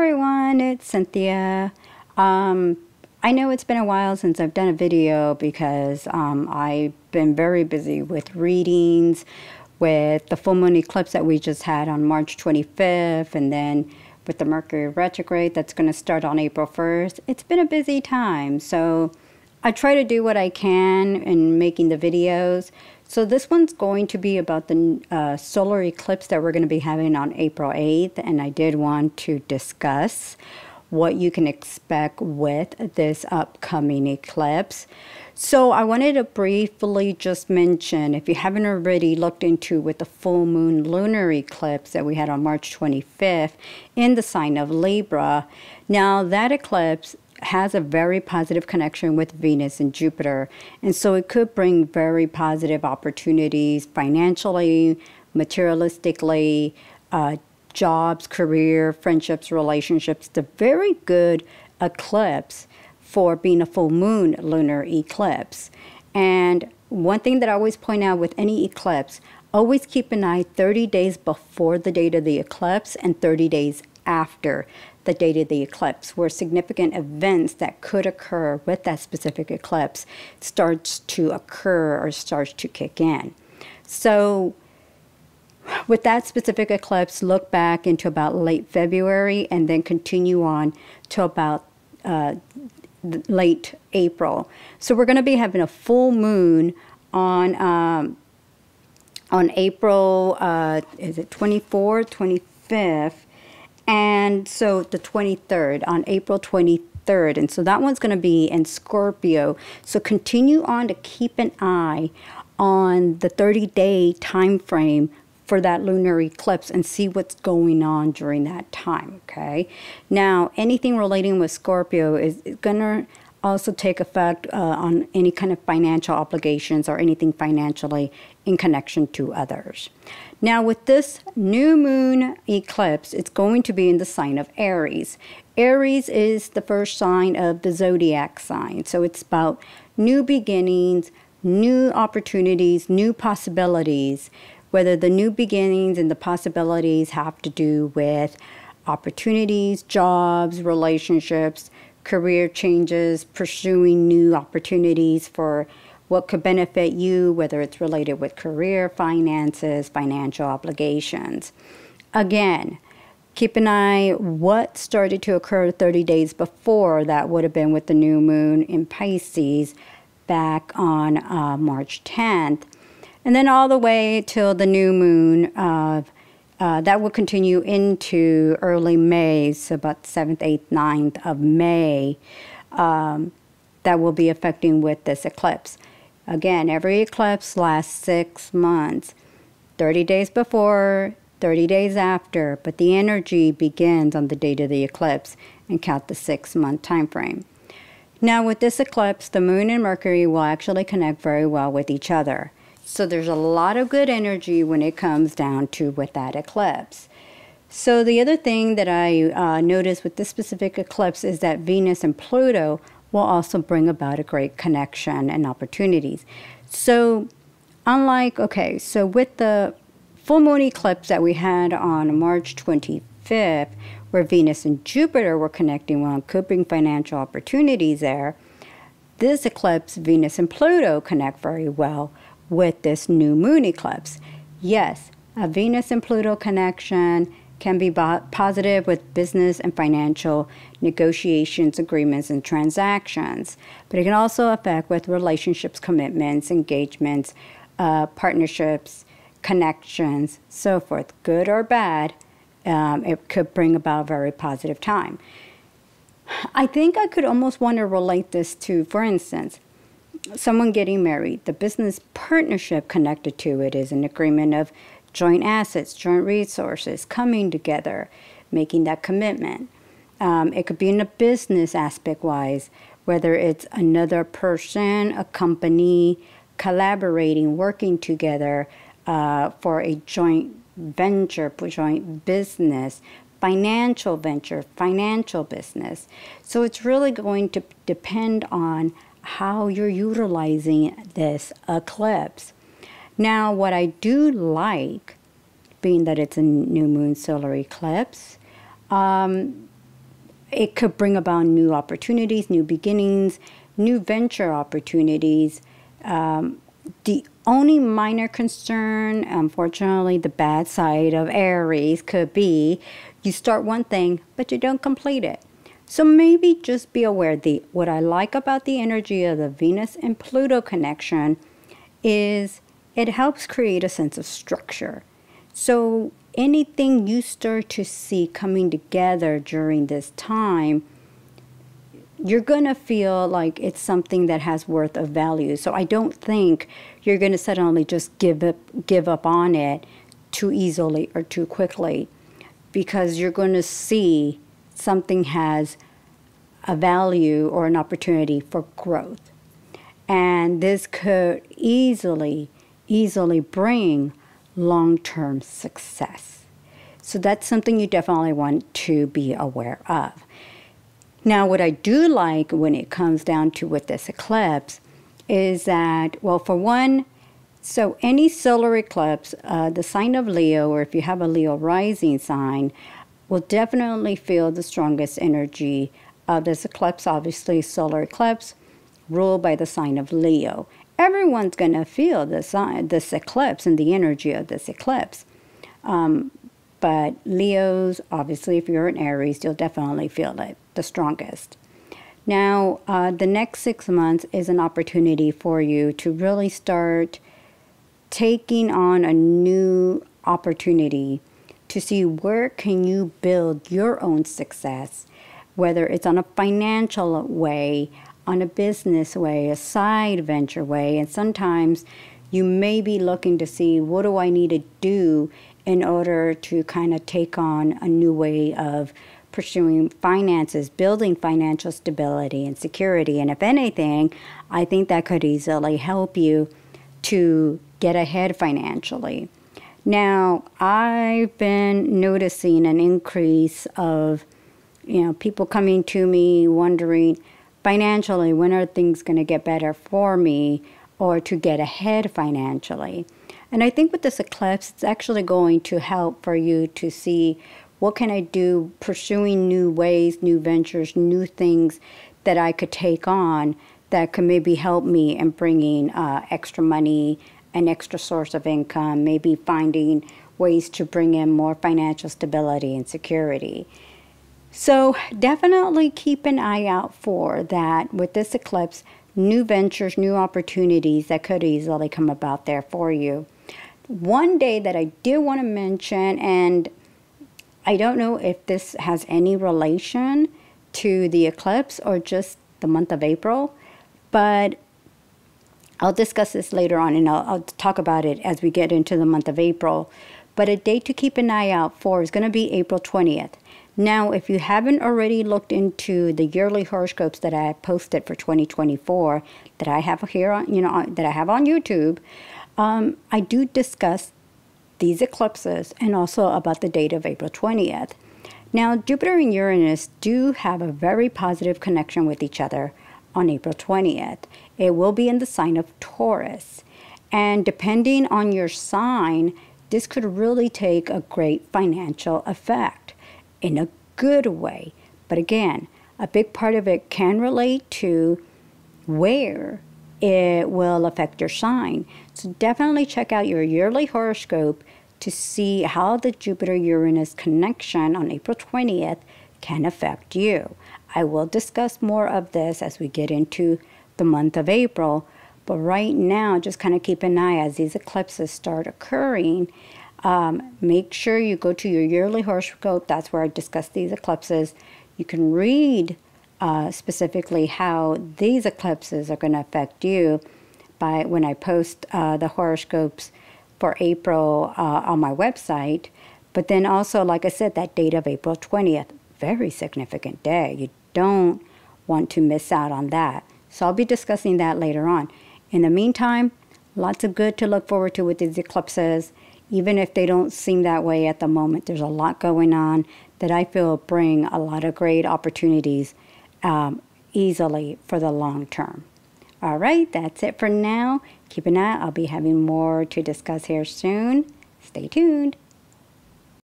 everyone, it's Cynthia. I know it's been a while since I've done a video because I've been very busy with readings, with the full moon eclipse that we just had on March 25th, and then with the Mercury retrograde that's going to start on April 1st. It's been a busy time, so I try to do what I can in making the videos. So this one's going to be about the solar eclipse that we're going to be having on April 8th, and I did want to discuss what you can expect with this upcoming eclipse. So I wanted to briefly just mention, if you haven't already looked into with the full moon lunar eclipse that we had on March 25th in the sign of Libra. Now that eclipse has a very positive connection with Venus and Jupiter, and so it could bring very positive opportunities financially, materialistically, jobs, career, friendships, relationships. It's a very good eclipse for being a full moon lunar eclipse. And one thing that I always point out with any eclipse, always keep an eye 30 days before the date of the eclipse and 30 days after the date of the eclipse, where significant events that could occur with that specific eclipse starts to occur or starts to kick in. So with that specific eclipse, look back into about late February and then continue on to about late April. So we're going to be having a full moon on April, is it 24th, 25th? And so the 23rd, on April 23rd. And so that one's going to be in Scorpio. So continue on to keep an eye on the 30-day time frame for that lunar eclipse and see what's going on during that time, okay? Now, anything relating with Scorpio is going to also take effect on any kind of financial obligations or anything financially in connection to others. Now, with this new moon eclipse, it's going to be in the sign of Aries. Aries is the first sign of the zodiac sign, so it's about new beginnings, new opportunities, new possibilities. Whether the new beginnings and the possibilities have to do with opportunities, jobs, relationships, career changes, pursuing new opportunities for what could benefit you, whether it's related with career, finances, financial obligations. Again, keep an eye what started to occur 30 days before. That would have been with the new moon in Pisces back on March 10th. And then all the way till the new moon that will continue into early May, so about 7th, 8th, 9th of May, that will be affecting with this eclipse. Again, every eclipse lasts 6 months, 30 days before, 30 days after, but the energy begins on the date of the eclipse and count the 6-month time frame. Now with this eclipse, the moon and Mercury will actually connect very well with each other. So there's a lot of good energy when it comes down to with that eclipse. So the other thing that I noticed with this specific eclipse is that Venus and Pluto will also bring about a great connection and opportunities. So so with the full moon eclipse that we had on March 25th, where Venus and Jupiter were connecting well and could bring financial opportunities there, this eclipse, Venus and Pluto connect very well with this new moon eclipse. Yes, a Venus and Pluto connection can be positive with business and financial negotiations, agreements, and transactions, but it can also affect with relationships, commitments, engagements, partnerships, connections, so forth. Good or bad, it could bring about a very positive time. I think I could almost want to relate this to, for instance, someone getting married. The business partnership connected to it is an agreement of joint assets, joint resources, coming together, making that commitment. It could be in a business aspect-wise, whether it's another person, a company, collaborating, working together for a joint venture, joint business, financial venture, financial business. So it's really going to depend on how you're utilizing this eclipse. Now, what I do like, being that it's a new moon solar eclipse, it could bring about new opportunities, new beginnings, new venture opportunities. The only minor concern, unfortunately, the bad side of Aries could be you start one thing, but you don't complete it. So maybe just be aware. What I like about the energy of the Venus and Pluto connection is it helps create a sense of structure. So anything you start to see coming together during this time, you're going to feel like it's something that has worth of value. So I don't think you're going to suddenly just give up on it too easily or too quickly, because you're going to see something has a value or an opportunity for growth. And this could easily bring long-term success. So that's something you definitely want to be aware of. Now, what I do like when it comes down to with this eclipse is that, well, for one, so any solar eclipse, the sign of Leo, or if you have a Leo rising sign, will definitely feel the strongest energy of this eclipse. Obviously, solar eclipse ruled by the sign of Leo. Everyone's going to feel this eclipse and the energy of this eclipse. But Leos, obviously, if you're an Aries, you'll definitely feel it the strongest. Now, the next 6 months is an opportunity for you to really start taking on a new opportunity to see where can you build your own success, whether it's on a financial way, on a business way, a side venture way. And sometimes you may be looking to see, what do I need to do in order to kind of take on a new way of pursuing finances, building financial stability and security. And if anything, I think that could easily help you to get ahead financially. Now, I've been noticing an increase of, people coming to me wondering financially, when are things going to get better for me or to get ahead financially? And I think with this eclipse, it's actually going to help for you to see, what can I do pursuing new ways, new ventures, new things that I could take on that could maybe help me in bringing extra money, an extra source of income, maybe finding ways to bring in more financial stability and security. So definitely keep an eye out for that with this eclipse, new ventures, new opportunities that could easily come about there for you. One day that I did want to mention, and I don't know if this has any relation to the eclipse or just the month of April, but I'll discuss this later on, and I'll talk about it as we get into the month of April. But a date to keep an eye out for is going to be April 20th. Now, if you haven't already looked into the yearly horoscopes that I posted for 2024, that I have here on, that I have on YouTube, I do discuss these eclipses and also about the date of April 20th. Now, Jupiter and Uranus do have a very positive connection with each other on April 20th. It will be in the sign of Taurus. And depending on your sign, this could really take a great financial effect in a good way. But again, a big part of it can relate to where it will affect your sign. So definitely check out your yearly horoscope to see how the Jupiter-Uranus connection on April 20th can affect you. I will discuss more of this as we get into the month of April, but right now, just kind of keep an eye as these eclipses start occurring. Make sure you go to your yearly horoscope. That's where I discuss these eclipses. You can read specifically how these eclipses are going to affect you by when I post the horoscopes for April on my website. But then also, like I said, that date of April 20th, very significant day. You don't want to miss out on that. So I'll be discussing that later on. In the meantime, lots of good to look forward to with these eclipses. Even if they don't seem that way at the moment, there's a lot going on that I feel bring a lot of great opportunities easily for the long term. All right, that's it for now. Keep an eye. I'll be having more to discuss here soon. Stay tuned.